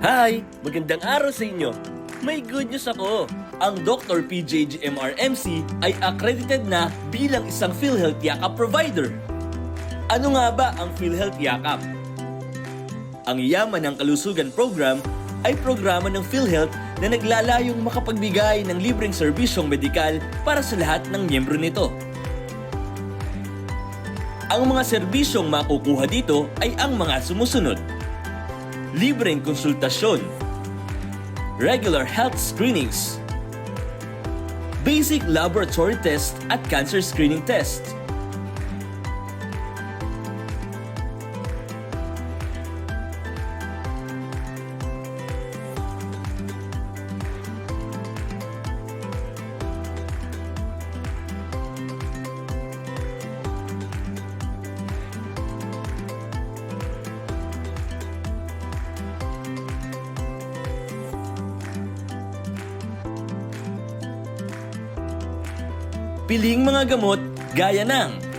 Hi! Magandang araw sa inyo! May good news ako! Ang Dr. PJGMR-MC ay accredited na bilang isang PhilHealth Yakap provider. Ano nga ba ang PhilHealth Yakap? Ang Yaman ng Kalusugan Program ay programa ng PhilHealth na naglalayong makapagbigay ng libreng serbisyong medikal para sa lahat ng miyembro nito. Ang mga serbisyong makukuha dito ay ang mga sumusunod: libreng konsultasyon, regular health screenings, basic laboratory test at cancer screening test, piling mga gamot gaya ng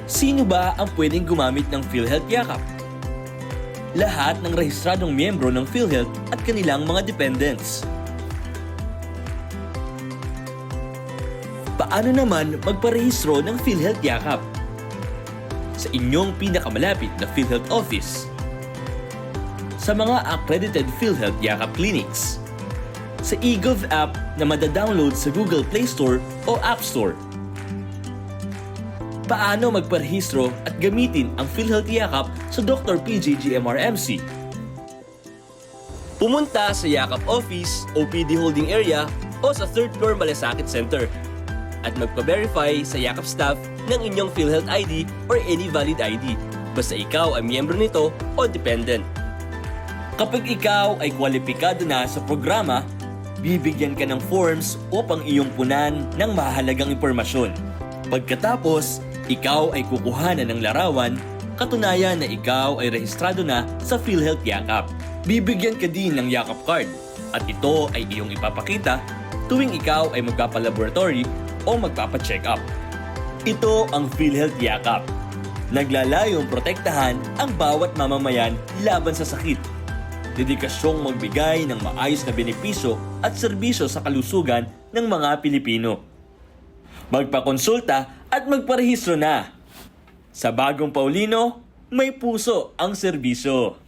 sino ba ang pwedeng gumamit ng PhilHealth Yakap? Lahat ng rehistradong miyembro ng PhilHealth at kanilang mga dependents. Paano naman magparehistro ng PhilHealth Yakap? Sa inyong pinakamalapit na PhilHealth office, sa mga accredited PhilHealth Yakap clinics, sa eGov app na madadownload sa Google Play Store o App Store. Paano magparehistro at gamitin ang PhilHealth Yakap sa Dr. PJGMR-MC? Pumunta sa Yakap Office, OPD Holding Area o sa 3rd floor Malasakit Center at magpa-verify sa Yakap staff ng inyong PhilHealth ID or any valid ID basta ikaw ay miyembro nito o dependent. Kapag ikaw ay kwalipikado na sa programa, bibigyan ka ng forms upang iyong punan ng mahalagang impormasyon. Pagkatapos, ikaw ay kukuhanan ng larawan, katunayan na ikaw ay rehistrado na sa PhilHealth Yakap. Bibigyan ka din ng Yakap card at ito ay iyong ipapakita tuwing ikaw ay magpapalaboratory o magpapacheck up. Ito ang PhilHealth Yakap. Naglalayong protektahan ang bawat mamamayan laban sa sakit. Dedikasyong magbigay ng maayos na benepisyo at serbisyo sa kalusugan ng mga Pilipino. Magpakonsulta at magparehistro na. Sa Bagong Paulino, may puso ang serbisyo.